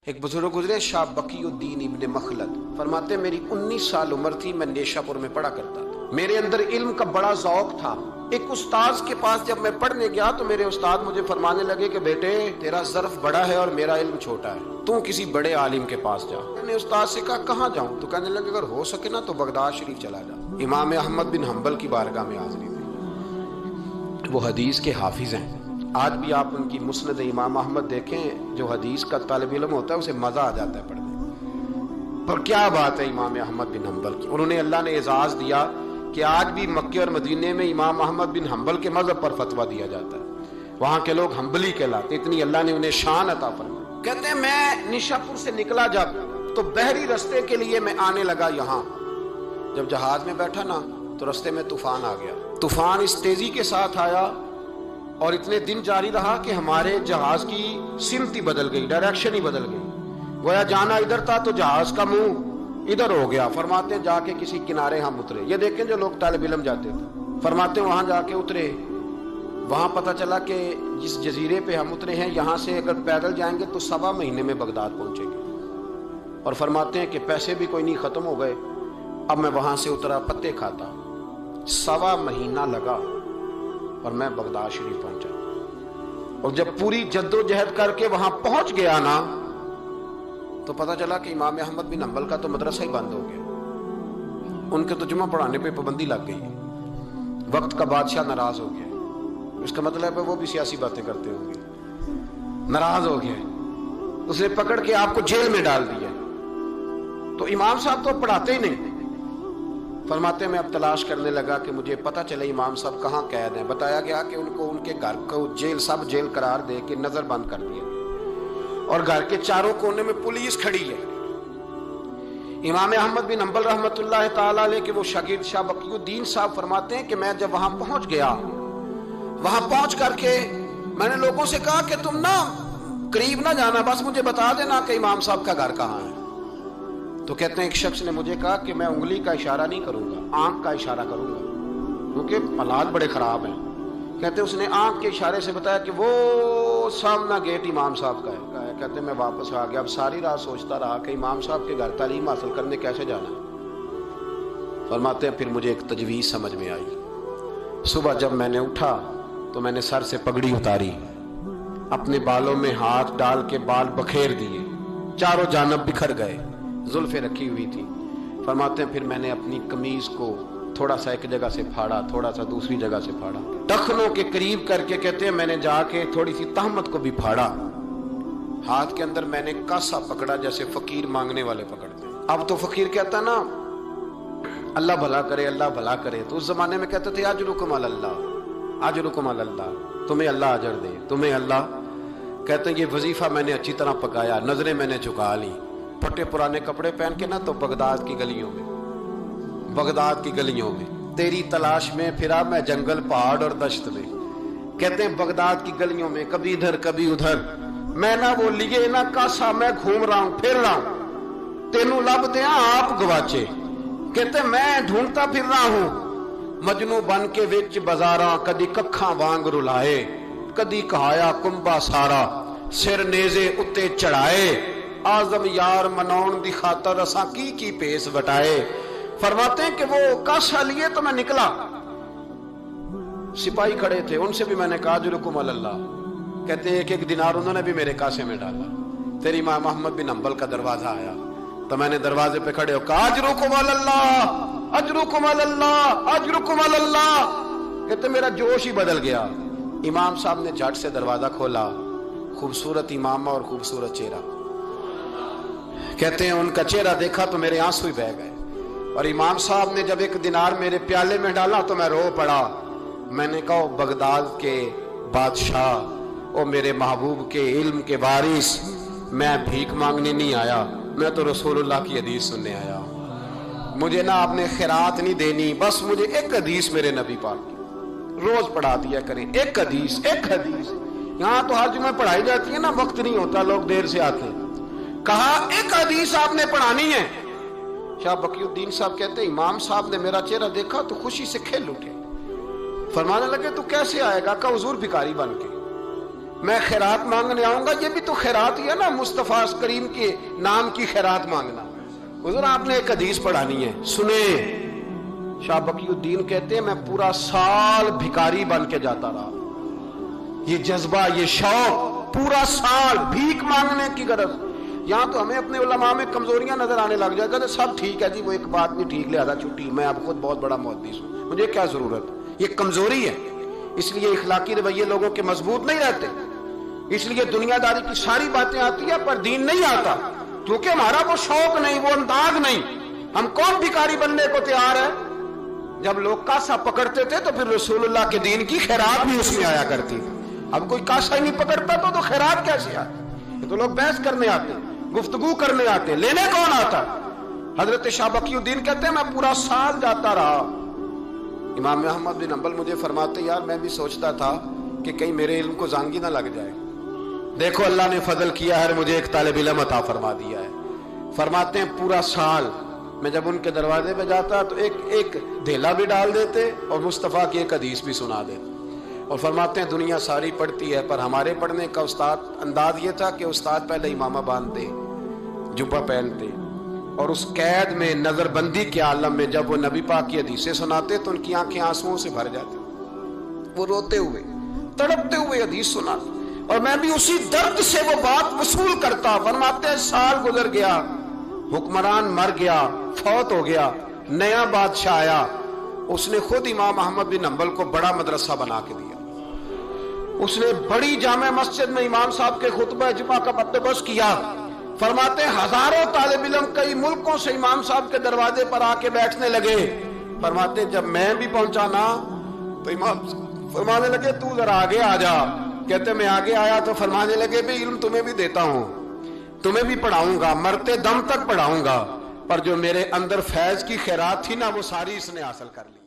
ایک بزرگ گزرے شاہ بقی الدین ابن مخلد، فرماتے میری 19 سال عمر تھی، میں نیشا پور میں پڑھا کرتا تھا، میرے اندر علم کا بڑا ذوق تھا۔ ایک استاذ کے پاس جب میں پڑھنے گیا تو میرے استاد مجھے فرمانے لگے کہ بیٹے تیرا ظرف بڑا ہے اور میرا علم چھوٹا ہے، تو کسی بڑے عالم کے پاس جا۔ میں نے استاد سے کہا کہاں جاؤں؟ تو کہنے لگے اگر ہو سکے نا تو بغداد شریف چلا جا۔ امام احمد بن حنبل کی بارگاہ میں حاضری دی، وہ حدیث کے حافظ ہیں۔ آج بھی آپ ان کی مسند امام احمد دیکھیں، جو حدیث کا طالب علم ہوتا ہے اسے مزہ آ جاتا ہے پڑھنے پر۔ کیا بات ہے امام احمد بن حنبل کی، انہوں نے اللہ نے اعزاز دیا کہ آج بھی مکے اور مدینے میں امام احمد بن حنبل کے مذہب پر فتویٰ دیا جاتا ہے، وہاں کے لوگ حنبلی کہلاتے، اتنی اللہ نے انہیں شان عطا فرمائی۔ کہتے ہیں میں نشاپور سے نکلا جب تو بحری رستے کے لیے میں آنے لگا یہاں، جب جہاز میں بیٹھا نا تو رستے میں طوفان آ گیا۔ طوفان اس تیزی کے ساتھ آیا اور اتنے دن جاری رہا کہ ہمارے جہاز کی سمت ہی بدل گئی، ڈائریکشن ہی بدل گئی، گویا جانا ادھر تھا تو جہاز کا منہ ادھر ہو گیا۔ فرماتے ہیں جا کے کسی کنارے ہم اترے، یہ دیکھیں جو لوگ طالب علم جاتے تھے، فرماتے ہیں وہاں جا کے اترے، وہاں پتہ چلا کہ جس جزیرے پہ ہم اترے ہیں یہاں سے اگر پیدل جائیں گے تو 1.25 مہینے میں بغداد پہنچیں گے، اور فرماتے ہیں کہ پیسے بھی کوئی نہیں، ختم ہو گئے۔ اب میں وہاں سے اترا پتے کھاتا، 1.25 مہینہ لگا اور میں بغداد شریف پہنچا، اور جب پوری جد و جہد کر کے وہاں پہنچ گیا نا تو پتہ چلا کہ امام احمد بن حنبل کا تو مدرسہ ہی بند ہو گیا، ان کے تو جمعہ پڑھانے پہ پابندی لگ گئی، وقت کا بادشاہ ناراض ہو گیا۔ اس کا مطلب ہے وہ بھی سیاسی باتیں کرتے ہوں گے، ناراض ہو گیا، اس نے پکڑ کے آپ کو جیل میں ڈال دیا۔ تو امام صاحب تو پڑھاتے ہی نہیں، فرماتے ہیں میں اب تلاش کرنے لگا کہ مجھے پتہ چلے امام صاحب کہاں قید ہیں۔ بتایا گیا کہ ان کو ان کے گھر کو جیل، سب جیل قرار دے کے نظر بند کر دیا، اور گھر کے چاروں کونے میں پولیس کھڑی ہے۔ امام احمد بن حنبل رحمۃ اللہ تعالی علیہ کے وہ شاگرد شاہ بقی الدین صاحب فرماتے ہیں کہ میں جب وہاں پہنچ گیا، وہاں پہنچ کر کے میں نے لوگوں سے کہا کہ تم نا قریب نہ جانا، بس مجھے بتا دینا کہ امام صاحب کا گھر کہاں ہے۔ تو کہتے ہیں ایک شخص نے مجھے کہا کہ میں انگلی کا اشارہ نہیں کروں گا، آنکھ کا اشارہ کروں گا، کیونکہ حالات بڑے خراب ہیں۔ کہتے ہیں اس نے آنکھ کے اشارے سے بتایا کہ وہ سامنا گیٹ امام صاحب کا ہے۔ کہتے ہیں میں واپس آ گیا، اب ساری رات سوچتا رہا کہ امام صاحب کے گھر تعلیم حاصل کرنے کیسے جانا ہے۔ فرماتے ہیں پھر مجھے ایک تجویز سمجھ میں آئی۔ صبح جب میں نے اٹھا تو میں نے سر سے پگڑی اتاری، اپنے بالوں میں ہاتھ ڈال کے بال بکھیر دیے، چاروں جانب بکھر گئے، زلفیں رکھی ہوئی تھی۔ فرماتے ہیں پھر میں نے اپنی قمیض کو تھوڑا سا ایک جگہ سے پھاڑا، تھوڑا سا دوسری جگہ سے پھاڑا، ٹخنوں کے قریب کر کے کہتے ہیں میں نے جا کے تھوڑی سی تہمت کو بھی پھاڑا، ہاتھ کے اندر میں نے کاسا پکڑا جیسے فقیر مانگنے والے پکڑتے ہیں۔ اب تو فقیر کہتا نا اللہ بھلا کرے، اللہ بھلا کرے، تو اس زمانے میں کہتے تھے اجرکم علی اللہ، اجرکم علی اللہ، تمہیں اللہ اجر دے، تمہیں اللہ۔ کہتے ہیں یہ وظیفہ میں نے اچھی طرح پکایا، نظریں میں نے جھکا لی، پھٹے پرانے کپڑے پہن کے نا تو بغداد کی گلیوں میں، بغداد کی گلیوں میں تیری تلاش میں پھرا میں جنگل، پہاڑ اور دشت میں۔ کہتے ہیں بغداد کی گلیوں میں کبھی ادھر کبھی ادھر، میں نہ وہ لیے نہ کاسا، میں گھوم رہا ہوں پھر رہا ہوں، تینوں لب دیا آپ گواچے۔ کہتے ہیں میں ڈھونڈتا پھر رہا ہوں مجنو بن کے وچ بازاراں، کدی ککھاں وانگ رلائے، کدی کہایا کنبا سارا، سر نیزے اتے چڑھائے، آزم یار مناؤن دی خاطر اساں کی پیس وٹائے۔ فرماتے ہیں کہ وہ کاسا لیے تو میں نکلا، سپاہی کھڑے تھے، ان سے بھی میں نے کہا اجرکم علی اللہ۔ کہتے ہیں ایک دینار انہوں نے بھی میرے کاسے میں ڈالا۔ پھر امام احمد بن حنبل کا دروازہ آیا تو میں نے دروازے پہ کھڑے ہو کہا اجرکم علی اللہ، اجرکم علی اللہ، اجرکم علی اللہ۔ کہتے میرا جوش ہی بدل گیا۔ امام صاحب نے جھٹ سے دروازہ کھولا، خوبصورت امامہ اور خوبصورت چہرہ، کہتے ہیں ان کا چہرہ دیکھا تو میرے آنسو ہی بہہ گئے، اور امام صاحب نے جب ایک دینار میرے پیالے میں ڈالا تو میں رو پڑا۔ میں نے کہا بغداد کے بادشاہ، او میرے محبوب کے علم کے وارث، میں بھیک مانگنے نہیں آیا، میں تو رسول اللہ کی حدیث سننے آیا ہوں۔ مجھے نہ آپ نے خیرات نہیں دینی، بس مجھے ایک حدیث میرے نبی پاک کی روز پڑھا دیا کریں، ایک حدیث، ایک حدیث۔ یہاں تو ہر جمعہ پڑھائی جاتی ہے نا، وقت نہیں ہوتا، لوگ دیر سے آتے ہیں۔ کہا ایک حدیث آپ نے پڑھانی ہے۔ شاہ بقی الدین صاحب کہتے ہیں امام صاحب نے میرا چہرہ دیکھا تو خوشی سے کھل اٹھے، فرمانے لگے تو کیسے آئے گا؟ کہا حضور بھکاری بن کے۔ میں خیرات مانگنے آؤں گا، یہ بھی تو خیرات ہی ہے نا، مصطفیٰ کریم کے نام کی خیرات مانگنا۔ حضور آپ نے ایک حدیث پڑھانی ہے، سنیں۔ شاہ بقی الدین کہتے ہیں میں پورا سال بھکاری بن کے جاتا رہا، یہ جذبہ، یہ شوق، پورا سال بھیک مانگنے کی غرض۔ یہاں تو ہمیں اپنے علماء میں کمزوریاں نظر آنے لگ جائے گا، سب ٹھیک ہے جی، وہ ایک بات نہیں ٹھیک، لہذا چھٹی، میں اب خود بہت بڑا محدث ہوں، مجھے کیا ضرورت۔ یہ کمزوری ہے، اس لیے اخلاقی رویے لوگوں کے مضبوط نہیں رہتے، اس لیے دنیا داری کی ساری باتیں آتی ہیں پر دین نہیں آتا، کیونکہ ہمارا وہ شوق نہیں، وہ انداز نہیں۔ ہم کون بھکاری بننے کو تیار ہے؟ جب لوگ کاسا پکڑتے تھے تو پھر رسول اللہ کے دین کی خیرات بھی اس میں آیا کرتی تھی۔ اب کوئی کاسا ہی نہیں پکڑتا تو خیرات کیسے آئے؟ یہ تو لوگ بحث کرنے آتے ہیں، گفتگو کرنے آتے ہیں، لینے کون آتا؟ حضرت شاہ بقی الدین کہتے ہیں میں پورا سال جاتا رہا۔ امام احمد بن حنبل مجھے فرماتے یار میں بھی سوچتا تھا کہ کہیں میرے علم کو زانگی نہ لگ جائے، دیکھو اللہ نے فضل کیا ہے، مجھے ایک طالب علم عطا فرما دیا ہے۔ فرماتے ہیں پورا سال میں جب ان کے دروازے پہ جاتا تو ایک دھیلا بھی ڈال دیتے اور مصطفیٰ کی ایک حدیث بھی سنا دیتے، اور فرماتے ہیں دنیا ساری پڑھتی ہے پر ہمارے پڑھنے کا استاد انداز یہ تھا کہ استاد پہلے امامہ باندھتے، جبہ پہنتے، اور اس قید میں نظر بندی کے عالم میں جب وہ نبی پاک کی حدیثیں سناتے تو ان کی آنکھیں آنسوؤں سے بھر جاتی، وہ روتے ہوئے تڑپتے ہوئے حدیث سناتے، اور میں بھی اسی درد سے وہ بات وصول کرتا۔ فرماتے ہیں سال گزر گیا، حکمران مر گیا، فوت ہو گیا، نیا بادشاہ آیا، اس نے خود امام احمد بن حنبل کو بڑا مدرسہ بنا کے دیا، اس نے بڑی جامع مسجد میں امام صاحب کے خطبہ جمعہ کا بندوبست کیا۔ فرماتے ہیں ہزاروں طالب علم کئی ملکوں سے امام صاحب کے دروازے پر آ کے بیٹھنے لگے۔ فرماتے ہیں جب میں بھی پہنچا نا تو امام فرمانے لگے تو ذرا آگے آ جا۔ کہتے میں آگے آیا تو فرمانے لگے بھی علم تمہیں بھی دیتا ہوں، تمہیں بھی پڑھاؤں گا، مرتے دم تک پڑھاؤں گا، پر جو میرے اندر فیض کی خیرات تھی نا وہ ساری اس نے حاصل کر لی۔